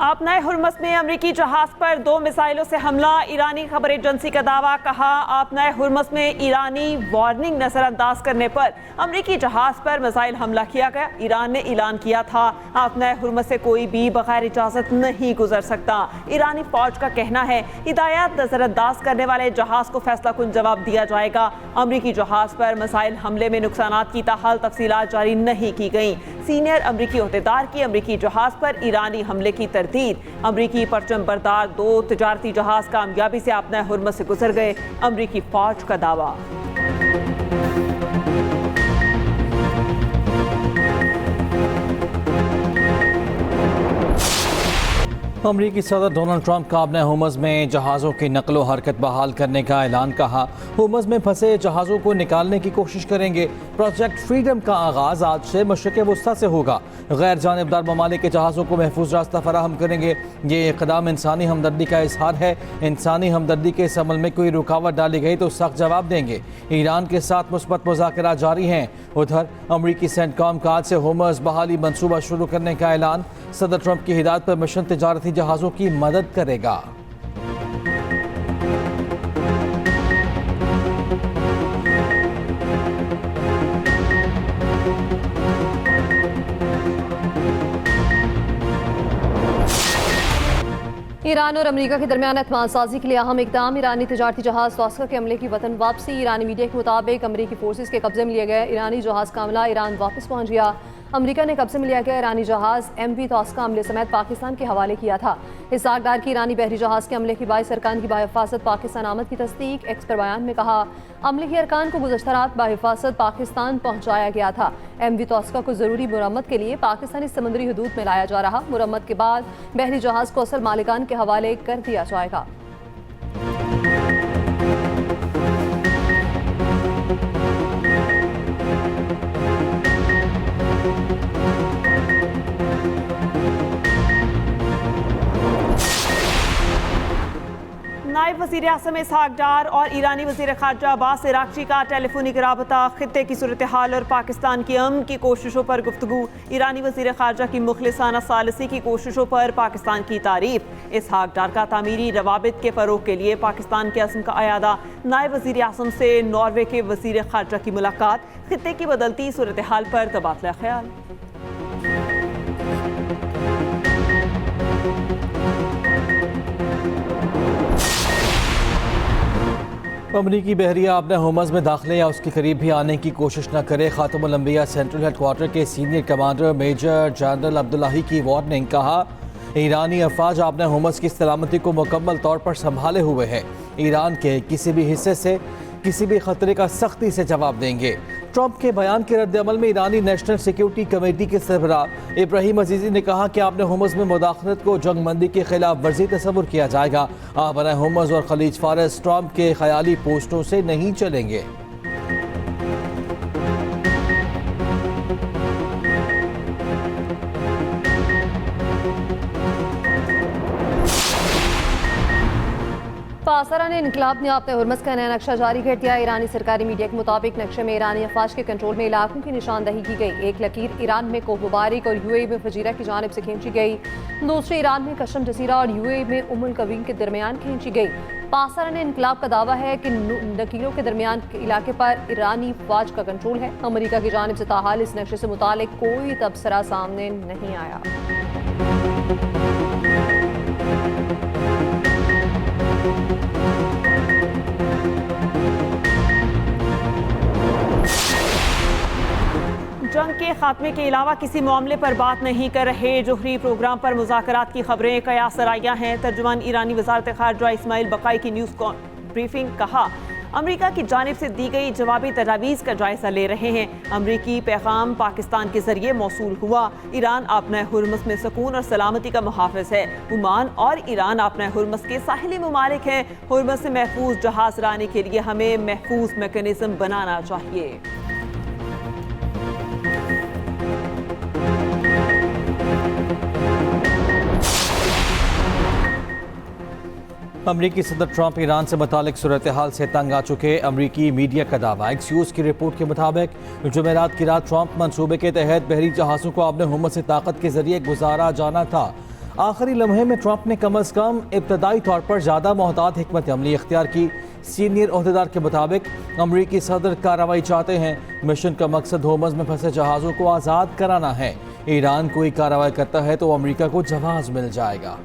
आप नए हुर्मस में अमरीकी जहाज पर 2 मिसाइलों से हमला, ईरानी खबर एजेंसी का दावा। कहा आप नए हुर्मस में ईरानी वार्निंग नजरअंदाज करने पर अमरीकी जहाज पर मिसाइल हमला किया गया। ईरान ने ऐलान किया था आप नए हुर्मस से कोई भी बगैर इजाजत नहीं गुजर सकता। ईरानी फौज का कहना है हिदायत नजरअंदाज करने वाले जहाज को फैसला कुन जवाब दिया जाएगा। अमरीकी जहाज पर मिसाइल हमले में नुकसानात की ताहाल तफसीलात जारी नहीं की गई। सीनियर अमरीकी ओहदेदार की अमरीकी जहाज पर ईरानी हमले की तरदीद। अमरीकी परचम बरदार 2 तिजारती जहाज कामयाबी से अपने हुर्मस से गुजर गए, अमरीकी फौज का दावा। अमरीकी सदर डोनाल्ड ट्रंप का अपने हुर्मस में जहाज़ों की नकलो हरकत बहाल करने का ऐलान। कहा हुर्मस में फंसे जहाज़ों को निकालने की कोशिश करेंगे। प्रोजेक्ट फ्रीडम का आगाज़ आज से मशरिक़ वस्ता से होगा। गैर जानिबदार ममालिक के जहाज़ों को महफूज रास्ता फराहम करेंगे। ये इक़दाम इंसानी हमदर्दी का इजहार है। इंसानी हमदर्दी के इस अमल में कोई रुकावट डाली गई तो सख्त जवाब देंगे। ईरान के साथ मुस्बत मुज़ाकरात जारी हैं। उधर अमरीकी सेंटकॉम का आज से हुर्मस बहाली मनसूबा शुरू करने का ऐलान। सदर ट्रंप की हिदायत पर मिशन तिजारती जहाज़ों की मदद करेगा। ईरान और अमेरिका के दरमियान एतमाद साजी के लिए अहम इकदाम। ईरानी तिजारती जहाज तौस्कर के अमले की वतन वापसी। ईरानी मीडिया के मुताबिक अमरीकी फोर्सेस के कब्जे में लिया गया ईरानी जहाज का अमला ईरान वापस पहुंच गया। अमेरिका ने कब्जे में लिया गया ईरानी जहाज MV तौस्का अमले समेत पाकिस्तान के हवाले किया था। इस आगदार की ईरानी बहरी जहाज के अमले की 22 अरकान की बाहिफाजत पाकिस्तान आमद की तस्दीक। एक्स पर बयान में कहा अमले के अरकान को गुज़श्ता रात बाहिफाजत पाकिस्तान पहुंचाया गया था। MV तौस्का को ज़रूरी मुरम्मत के लिए पाकिस्तानी समुद्री हदूद में लाया जा रहा। मुरम्मत के बाद बहरी जहाज को असल मालिकान के हवाले कर दिया जाएगा। नायब वज़ीर आज़म इसहाक डार और ईरानी वज़ीर ख़ारजा अब्बास इराक़ची का टेलीफोनिक राबता। ख़ित्ते की सूरत हाल और पाकिस्तान की अमन की कोशिशों पर गुफ्तगू। ईरानी वज़ीर ख़ारजा की मुखलिसाना सालसी की कोशिशों पर पाकिस्तान की तारीफ। इसहाक डार का तामीरी रवाबित के फ़रोग़ के लिए पाकिस्तान के अज़्म का अयादा। नायब वज़ीर आज़म से नॉर्वे के वज़ीर ख़ारजा की मुलाकात। ख़ित्ते की बदलती सूरत हाल पर तबादला ख्याल। अमरीकी बहरिया अपने हुर्मस में दाखिले या उसके करीब भी आने की कोशिश न करे। खातमुल अंबिया सेंट्रल हेडक्वार्टर के senior commander major general Abdollahi की वार्निंग। कहा ईरानी अफवाज अपने हुर्मस की सलामती को मुकम्मल तौर पर संभाले हुए हैं। ईरान के किसी भी हिस्से से किसी भी खतरे का सख्ती से जवाब देंगे। ट्रंप के बयान के रद्द-ए-अमल में ईरानी नेशनल सिक्योरिटी कमेटी के सरबराह इब्राहिम अजीजी ने कहा कि आपने हुर्मस में मुदाखलत को जंगबंदी के खिलाफ वर्जी तस्वुर किया जाएगा। आपने हुर्मस और खलीज फारस ट्रंप के ख्याली पोस्टों से नहीं चलेंगे। पासरान इनकलाब ने अपने हुर्मस का नया नक्शा जारी कर दिया। ईरानी सरकारी मीडिया के मुताबिक नक्शे में ईरानी अफवाज के कंट्रोल में इलाकों की निशानदही की गई। एक लकीर ईरान में कोह मुबारक और UAE में फजीरा की जानिब से खींची गई। दूसरी ईरान में कशम जजीरा और UAE में उमुल कवीन के दरमियान खींची गई। पासरान इनकलाब का दावा है कि नकीलों के दरमियान के इलाके पर ईरानी फौज का कंट्रोल है। अमरीका की जानिब से ताहाल इस नक्शे से मुतालिक कोई तबसरा सामने नहीं आया। जंग के खात्मे के अलावा किसी मामले पर बात नहीं कर रहे। जोहरी प्रोग्राम पर मुज़ाकरात की खबरें कयास सराइया हैं। तर्जुमान ईरानी वज़ारत ख़ारजा इस्माइल बक़ाई की न्यूज़ ब्रीफिंग। कहा अमरीका की जानिब से दी गई जवाबी तजावीज़ का जायज़ा ले रहे हैं। अमरीकी पैगाम पाकिस्तान के जरिए मौसूल हुआ। ईरान अपने हुर्मस में सुकून और सलामती का मुहाफ़िज़ है। ओमान और ईरान अपने हुर्मस के साहिली ममालिक हैं। हुर्मस से महफूज जहाज़ लाने के लिए हमें महफूज मैकेनिज़्म बनाना चाहिए। अमरीकी सदर ट्रंप ईरान से मुतालिक सूरत हाल से तंग आ चुके। अमरीकी मीडिया का दावा। एक्सियोस की रिपोर्ट के मुताबिक जुमेरात की रात ट्रंप मंसूबे के तहत बहरी जहाज़ों को अपने हुर्मस से ताकत के जरिए गुजारा जाना था। आखिरी लम्हे में ट्रंप ने कम अज़ कम इब्तदाई तौर पर ज़्यादा मोहतात हिकमत अमली इख्तियार की। सीनियर ओहदेदार के मुताबिक अमरीकी सदर कार्रवाई चाहते हैं। मिशन का मकसद होमस में फंसे जहाज़ों को आज़ाद कराना है। ईरान कोई कार्रवाई करता है तो अमरीका को जवाब मिल जाएगा।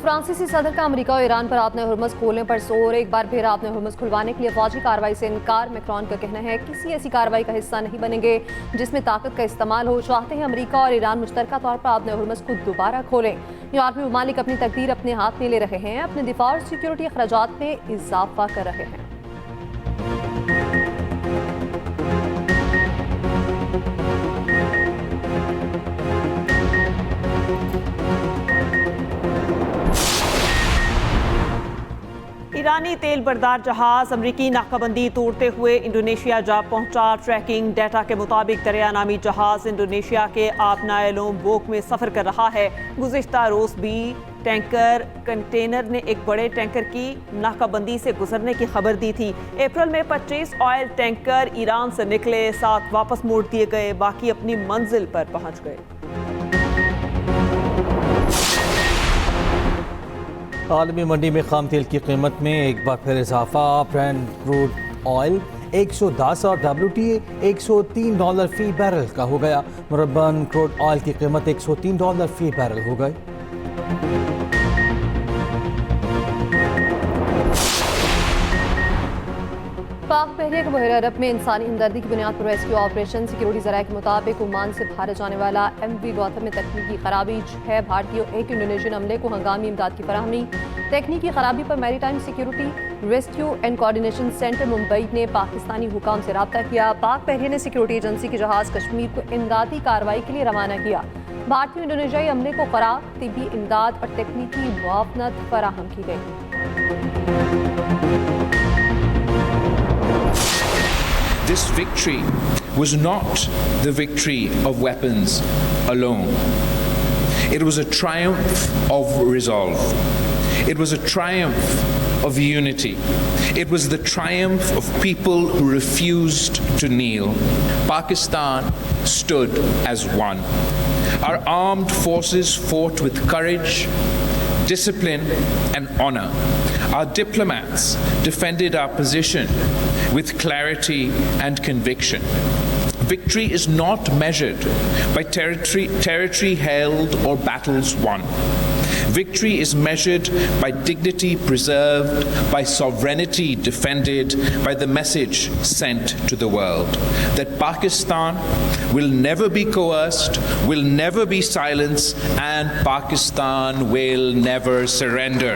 फ्रांसीसी सदर का अमेरिका और ईरान पर आपने हुर्मुज़ खोलने पर जोर। एक बार फिर आपने हुर्मुज़ खुलवाने के लिए फौजी कार्रवाई से इनकार। मैक्रोन का कहना है किसी ऐसी कार्रवाई का हिस्सा नहीं बनेंगे जिसमें ताकत का इस्तेमाल हो। चाहते हैं अमेरिका और ईरान मुश्तरका तौर पर आपने हुर्मुज़ को दोबारा खोलें। यूरोपीय ममालिक अपनी तकदीर अपने हाथ में ले रहे हैं, अपने दिफा और सिक्योरिटी अखराजात में इजाफा कर रहे हैं। ईरानी तेल बरदार जहाज अमरीकी नाकाबंदी तोड़ते हुए इंडोनेशिया जा पहुंचा। ट्रैकिंग डेटा के मुताबिक दरिया नामी जहाज इंडोनेशिया के आबनाए लोम्बोक में सफर कर रहा है। गुज़िश्ता रोज़ भी टैंकर कंटेनर ने एक बड़े टैंकर की नाकाबंदी से गुजरने की खबर दी थी। अप्रैल में 25 ऑयल टैंकर ईरान से निकले, 7 वापस मोड़ दिए गए, बाकी अपनी मंजिल पर पहुंच गए। आलमी मंडी में खाम तेल की कीमत में एक बार फिर इजाफा। ब्रेंट क्रूड ऑयल 110 और WTI $103 फी बैरल का हो गया। मुरब्बन क्रूड ऑयल की कीमत $103 फी बैरल हो गई। पाक बहरिया के बहर अरब में इंसानी हमदर्दी की बुनियाद पर रेस्क्यू ऑपरेशन। सिक्योरिटी जराये के मुताबिक ओमान से भारत जाने वाला MV गौतम में तकनीकी खराबी, 6 भारतीय और 1 इंडोनेशियन अमले को हंगामी इमदाद की फराहमी। तकनीकी खराबी पर maritime security rescue and coordination centre Mumbai ने पाकिस्तानी हुकाम से रब्ता किया। पाक बहरिया ने सिक्योरिटी एजेंसी के जहाज कश्मीर को इमदादी कार्रवाई के लिए रवाना किया। भारतीय इंडोनेशियाई अमले को ख़राब तिब्बी इमदाद और तकनीकी मुआवनत फराहम की गई। This victory was not the victory of weapons alone. It was a triumph of resolve. It was a triumph of unity. It was the triumph of people who refused to kneel. Pakistan stood as one. Our armed forces fought with courage, discipline, and honor. Our diplomats defended our position with clarity and conviction. Victory is not measured by territory held or battles won. Victory is measured by dignity preserved, by sovereignty defended, by the message sent to the world that Pakistan will never be coerced, will never be silenced, and Pakistan will never surrender.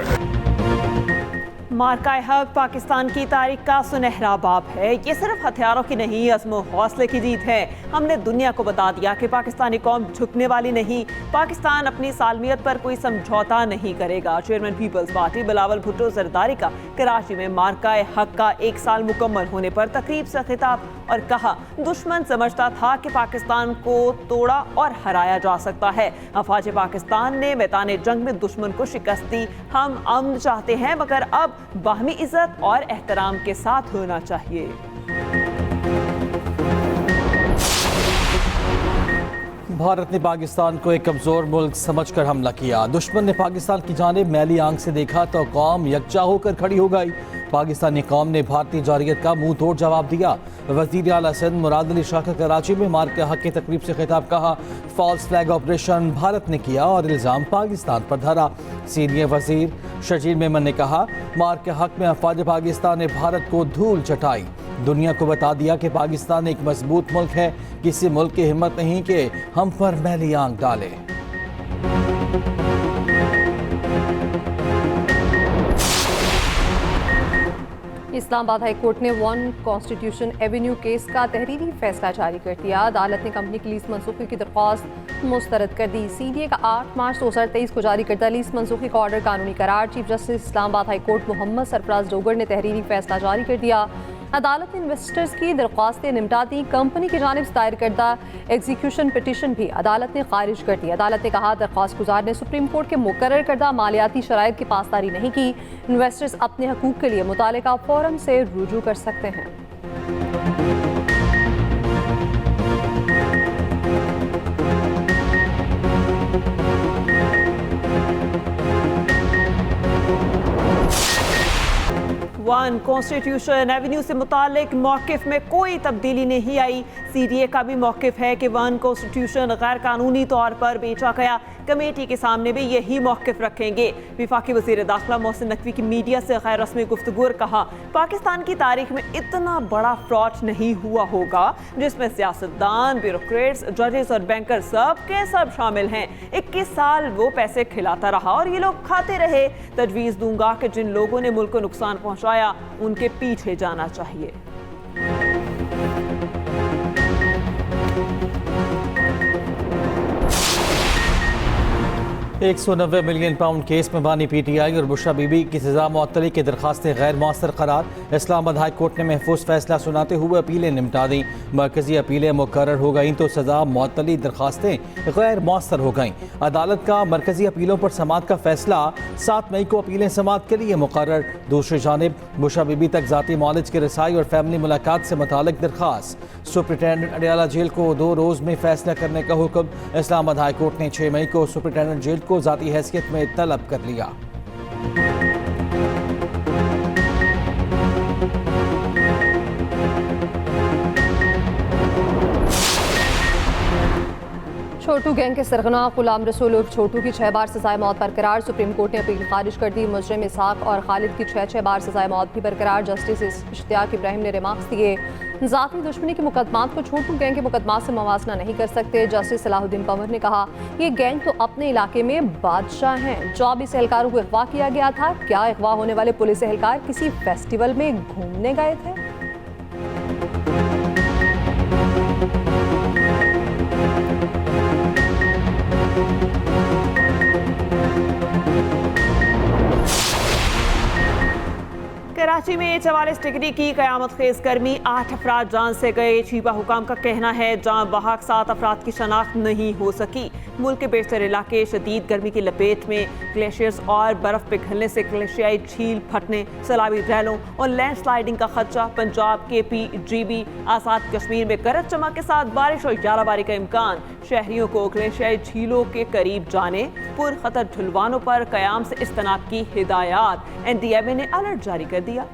मार्का हक पाकिस्तान की तारीख का सुनहरा बाब है। ये सिर्फ हथियारों की नहीं, अज़्म हौसले की जीत है। हमने दुनिया को बता दिया कि पाकिस्तानी कौम झुकने वाली नहीं। पाकिस्तान अपनी सालमियत पर कोई समझौता नहीं करेगा। चेयरमैन पीपल्स पार्टी बिलावल भुट्टो जरदारी का कराची में मार्का हक का 1 साल मुकम्मल होने पर तकरीब से खिताब और कहा, दुश्मन समझता था कि पाकिस्तान को तोड़ा और हराया जा सकता है। अफवाज पाकिस्तान ने मैदान जंग में दुश्मन को शिकस्त दी। हम अमन चाहते हैं, मगर अब बाहमी इज्जत और एहतराम के साथ होना चाहिए। भारत ने पाकिस्तान को एक कमज़ोर मुल्क समझकर हमला किया। दुश्मन ने पाकिस्तान की जानिब मैली आंख से देखा तो कौम यकजा होकर खड़ी हो गई। पाकिस्तानी कौम ने भारतीय जारियत का मुंह तोड़ जवाब दिया। वज़ीर आला सिंध मुराद अली शाह का कराची में मार्का हक की तकरीब से खिताब कहा, फॉल्स फ्लैग ऑपरेशन भारत ने किया और इल्ज़ाम पाकिस्तान पर धरा। सीनियर वज़ीर शजीर मेमन ने कहा, मार्का हक में अफवाज पाकिस्तान ने भारत को धूल चटाई, दुनिया को बता दिया कि पाकिस्तान एक मजबूत मुल्क है। किसी मुल्क की हिम्मत नहीं कि हम पर मैली आंख डाले। इस्लामाबाद हाई कोर्ट ने 1 कॉन्स्टिट्यूशन एवेन्यू केस का तहरीरी फैसला जारी कर दिया। अदालत ने कंपनी की लीज मनसूखी की दरख्वास्त मुस्तरद कर दी। CDA का 8 मार्च 2023 को जारी करदा लीज मनसूखी का ऑर्डर कानूनी करार। Chief justice Islamabad high court Mohammad Sarfraz Dogar ने तहरीरी फैसला जारी कर दिया। अदालत ने इन्वेस्टर्स की दरख्वास्तें निपटा दी। कंपनी की जानिब से दायर करदा एग्जीक्यूशन पिटीशन भी अदालत ने खारिज कर दी। अदालत ने कहा, दरख्वास्त गुजार ने सुप्रीम कोर्ट के मुकर्रर करदा मालियाती शराइत की पासदारी नहीं की। इन्वेस्टर्स अपने हकूक के लिए मुतालिका फोरम से रुजू कर सकते हैं। वन कॉन्स्टिट्यूशन एवेन्यू से मुतालिक मौक़िफ़ में कोई तब्दीली नहीं आई। CDA का भी मौक़िफ़ है कि वन कॉन्स्टिट्यूशन गैर कानूनी तौर पर बेचा गया। कमेटी के सामने भी यही मौक़िफ़ रखेंगे। वफाकी वज़ीर दाखिला मोहसिन नकवी की मीडिया से गैर रस्मी गुफ्तगू और कहा, पाकिस्तान की तारीख में इतना बड़ा फ्रॉड नहीं हुआ होगा जिसमें सियासतदान, ब्यूरोक्रेट्स, जजेस और बैंकर सब के सब शामिल हैं। 21 साल वो पैसे खिलाता रहा और ये लोग खाते रहे। तजवीज़ दूंगा कि जिन लोगों ने मुल्क को नुकसान पहुंचाया उनके पीछे जाना चाहिए। 190 मिलियन पाउंड केस में बानी PTI और बुशरा बीबी की सजा मुअत्तली की दरखास्तें गैर मौसर करार। इस्लामाबाद हाई कोर्ट ने महफूज फैसला सुनाते हुए अपीलें निपटा दी। मरकजी अपीलें मुकर्रर हो गईं तो सजा मुअत्तली दरखास्तें गैर मौसर हो गईं। अदालत का मरकजी अपीलों पर समात का फैसला 7 मई को अपीलें समात के लिए मुकर्रर। दूसरी जानिब बुशरा बीबी तक ज़ाती मॉलेज की रसाई और फैमिली मुलाकात से मुतालिक दरखास्त। सुप्रिटेंडेंट अडियाला जेल को 2 रोज़ में फैसला करने का हुक्म। इस्लामाबाद हाई कोर्ट ने 6 मई को सुप्रिटेंडेंट जेल को ज़ाती हैसियत में तलब कर लिया। छोटू गैंग के सरगना गुलाम रसूल उर्फ छोटू की 6 बार सजाए मौत बरकरार। सुप्रीम कोर्ट ने अपील खारिज कर दी। मुजरिम इसहाक और खालिद की 6 बार सजाए मौत भी बरकरार। जस्टिस इश्तियाक इब्राहिम ने रिमार्क्स दिए, ज़ाती दुश्मनी के मुकदमात को छोटू गैंग के मुकदमात से मवाजना नहीं कर सकते। जस्टिस सलाहुद्दीन पंवर ने कहा, ये गैंग तो अपने इलाके में बादशाह हैं। 24 एहलकारों को अगवा किया गया था। क्या अगवा होने वाले पुलिस एहलकार किसी फेस्टिवल में घूमने गए थे? कराची में 44 डिग्री की कयामत खेज गर्मी, 8 अफराद जान से गए। चीबा हुकाम का कहना है जान बहक 7 अफराद की शनाख्त नहीं हो सकी। मुल्क के बेशतर इलाके शदीद गर्मी की लपेट में। ग्लेशियर्स और बर्फ पिघलने से ग्लेशियाई झील फटने, सैलाबी रैलों और लैंड स्लाइडिंग का खदशा। पंजाब, KP, GB, आज़ाद कश्मीर में गरज चमक के साथ बारिश और याराबारी का इम्कान। शहरियों को ग्लेशियाई झीलों के करीब जाने, पुरखतर ढुलवानों पर कयाम से इज्तनाब की हिदायत। NDMA ने अलर्ट जारी कर दिया।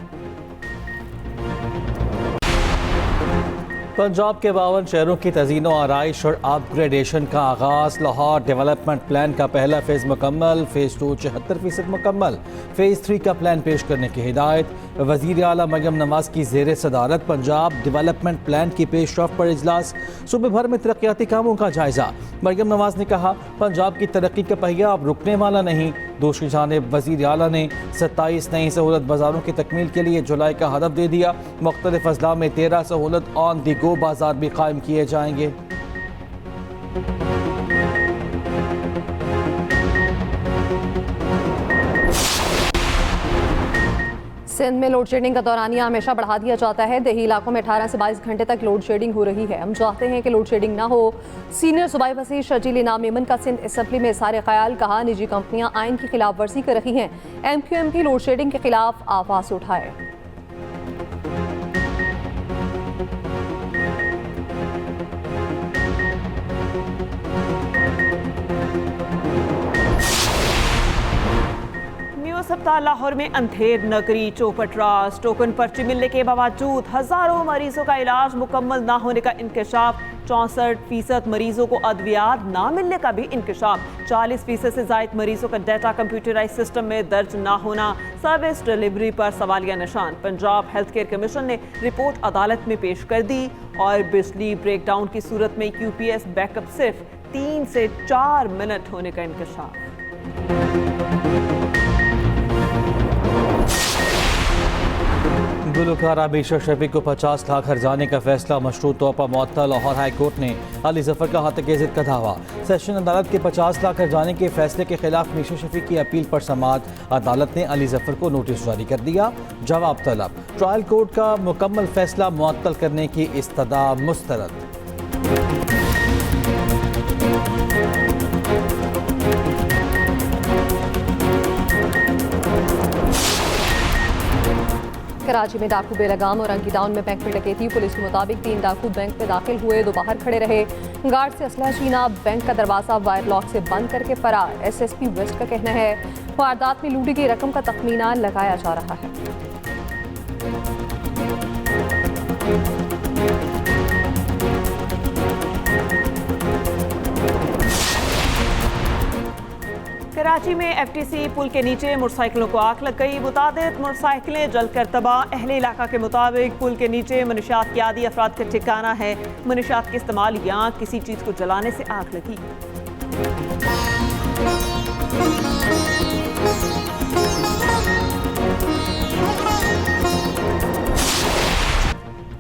पंजाब के 52 शहरों की तज़ीनो आराइश और अपग्रेडेशन का आगाज़। लाहौर डेवलपमेंट प्लान का पहला फेज़ मुकम्मल। फ़ेज़ 2 74% मुकम्मल। फ़ेज़ 3 का प्लान पेश करने की हिदायत। वज़ीर आला मरियम नवाज की ज़ेर सदारत पंजाब डेवलपमेंट प्लान की पेशरफ पर इजलास। सूबे भर में तरक्याती कामों का जायज़ा। मरियम नवाज ने कहा, पंजाब की तरक्की का पहिया अब रुकने वाला नहीं। दूसरी जानिब वज़ीर आला ने 27 नई सहूलत बाज़ारों की तकमील के लिए जुलाई का हदफ दे दिया। मुख्तलिफ अजला में 13 सहूलत ऑन दी गो बाजार भी कायम किए जाएंगे। सिंध में लोड शेडिंग का दौरानिया हमेशा बढ़ा दिया जाता है। देही इलाकों में 18 से 22 घंटे तक लोड शेडिंग हो रही है। हम चाहते हैं कि लोड शेडिंग ना हो। सीनियर सूबाई वज़ीर शर्जील इनाम मेमन का सिंध असम्बली में इज़हार ख्याल। कहा, निजी कंपनियां आइन की खिलाफ वर्जी कर रही हैं। MQM की लोड शेडिंग के खिलाफ आवाज़ उठाए। अस्पताल लाहौर में अंधेर नगरी चौपटराज। टोकन पर्ची मिलने के बावजूद हजारों मरीजों का इलाज मुकम्मल ना होने का इंकशाफ। 64% मरीजों को अद्वियात ना मिलने का भी इंकशाफ। 40% से ज़ायद मरीजों का डाटा कंप्यूटराइज सिस्टम में दर्ज ना होना। सर्विस डिलीवरी पर सवालिया निशान। पंजाब हेल्थ केयर कमीशन ने रिपोर्ट अदालत में पेश कर दी। और बिजली ब्रेकडाउन की सूरत में UPS बैकअप सिर्फ 3 से 4 मिनट होने का इंकशाफ। गुलकार आबिशा शफीक को 50 लाख हर्जाने का फैसला मशरूत तौर पर मुअत्तल। लाहौर हाई कोर्ट ने अली जफर का हत्या की इज़्ज़त का दावा। सेशन अदालत के 50 लाख हर्जाने के फैसले के खिलाफ मीशा शफीक की अपील पर समाअत। अदालत ने अली जफर को नोटिस जारी कर दिया। जवाब तलब। ट्रायल कोर्ट का मुकम्मल फैसला मुअत्तल करने की इस्तदा मुस्तरद। कराची में डाकू बेलगाम और अंकी टाउन में बैंक में डकैती। पुलिस के मुताबिक 3 डाकू बैंक में दाखिल हुए, 2 बाहर खड़े रहे। गार्ड से असलहा छीना, बैंक का दरवाजा वायर लॉक से बंद करके फरार। SSP वेस्ट का कहना है वारदात में लूटी गई रकम का तखमीना लगाया जा रहा है। कराची में FTC पुल के नीचे मोटरसाइकिलों को आग लग गई। मुतादिद मोटरसाइकिलें जलकर तबाह। अहले इलाका के मुताबिक पुल के नीचे मनशियात के आदी अफराद का ठिकाना है। मनशियात के इस्तेमाल या किसी चीज़ को जलाने से आग लगी।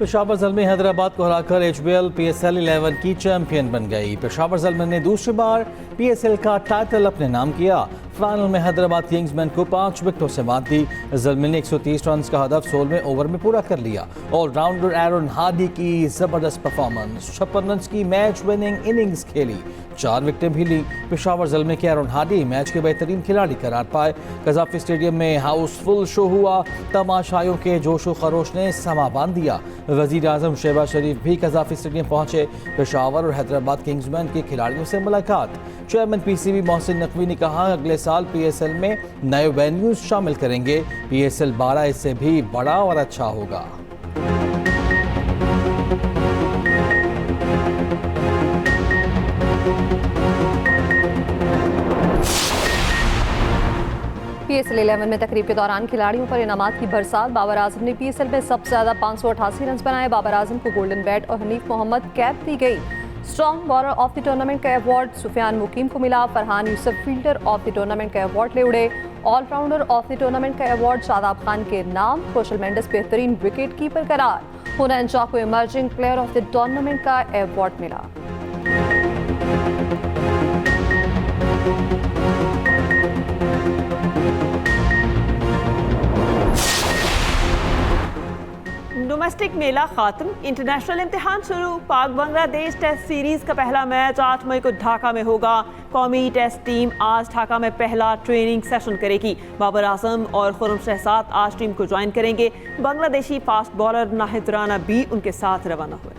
पेशावर ज़ल्मी हैदराबाद को हराकर HBL PSL 11 की चैंपियन बन गई। पेशावर ज़ल्मी ने दूसरी बार PSL का टाइटल अपने नाम किया। फाइनल में हैदराबाद किंग्समैन को 5 विकेटों से मात दी। ज़ल्मी ने 130 रन का हदफ 16वें ओवर में पूरा कर लिया। ऑलराउंडर एरन हार्डी की ज़बरदस्त परफॉर्मेंस, 56 रन की मैच विनिंग इनिंग्स खेली, 4 विकेटें भी ली। पेशावर ज़ल्मी के एरन हार्डी मैच के बेहतरीन खिलाड़ी करार पाए। कज़ाफ़ी स्टेडियम में हाउसफुल शो हुआ। तमाशाइयों के जोशो खरोश ने समा बांध दिया। वज़ीर आज़म शहबाज शरीफ भी कज़ाफ़ी स्टेडियम पहुंचे। पेशावर और हैदराबाद किंग्समैन के खिलाड़ियों से मुलाकात। चेयरमैन PCB मोहसिन नकवी ने कहा अगले साल PSL में नए वेन्यूज शामिल करेंगे। PSL 12 इससे भी बड़ा और अच्छा होगा। PSL 11 में तकरीब के दौरान खिलाड़ियों पर इनामात की बरसात। बाबर आजम ने PSL में सबसे ज्यादा 588 रन बनाए। बाबर आजम को गोल्डन बैट और हनीफ मोहम्मद कैप दी गई। Strong bowler of the tournament का अवार्ड सुफियान मुकीम को मिला। Farhan Yusuf fielder of the tournament का अवार्ड ले उड़े। ऑलराउंडर ऑफ द टूर्नामेंट का अवार्ड शादाब खान के नाम। कौशल मेंडिस बेहतरीन विकेट कीपर करार। हुनैन शाह को emerging player of the tournament का अवार्ड मिला। डोमेस्टिक मेला खात्म, इंटरनेशनल इम्तिहान शुरू। पाक बांग्लादेश टेस्ट सीरीज का पहला मैच 8 मई को ढाका में होगा। कौमी टेस्ट टीम आज ढाका में पहला ट्रेनिंग सेशन करेगी। बाबर आजम और खुर्रम शहजाद आज टीम को ज्वाइन करेंगे। बांग्लादेशी फास्ट बॉलर नाहिद राना भी उनके साथ रवाना हुए।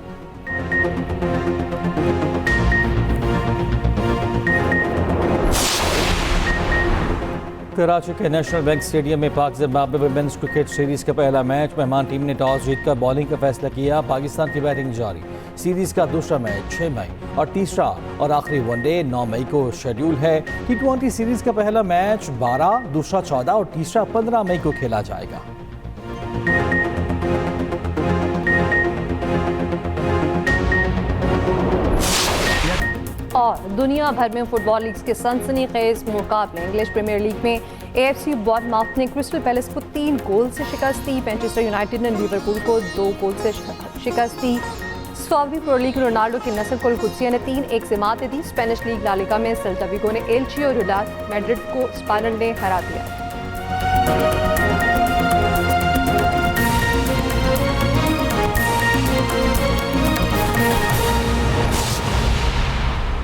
कराची के नेशनल बैंक स्टेडियम में पाक ज़िम्बाब्वे वुमेन्स क्रिकेट सीरीज का पहला मैच। मेहमान टीम ने टॉस जीतकर बॉलिंग का फैसला किया। पाकिस्तान की बैटिंग जारी। सीरीज का दूसरा मैच 6 मई और तीसरा और आखिरी वनडे 9 मई को शेड्यूल है। T20 सीरीज का पहला मैच 12, दूसरा 14 और तीसरा 15 मई को खेला जाएगा। और दुनिया भर में फुटबॉल लीग्स के सनसनीखेज मुकाबले। इंग्लिश प्रीमियर लीग में AFC बोर्नमाउथ ने क्रिस्टल पैलेस को 3 गोल से शिकस्त दी। मैनचेस्टर यूनाइटेड ने लिवरपूल को 2 गोल से शिकस्त दी। सऊदी प्रो लीग रोनाल्डो की नस्ल कुल कुदसिया ने 3-1 से मात दी। स्पेनिश लीग ला लीगा में सेल्टा विगो ने एल्ची और रियल मैड्रिड को स्पानल ने हरा दिया।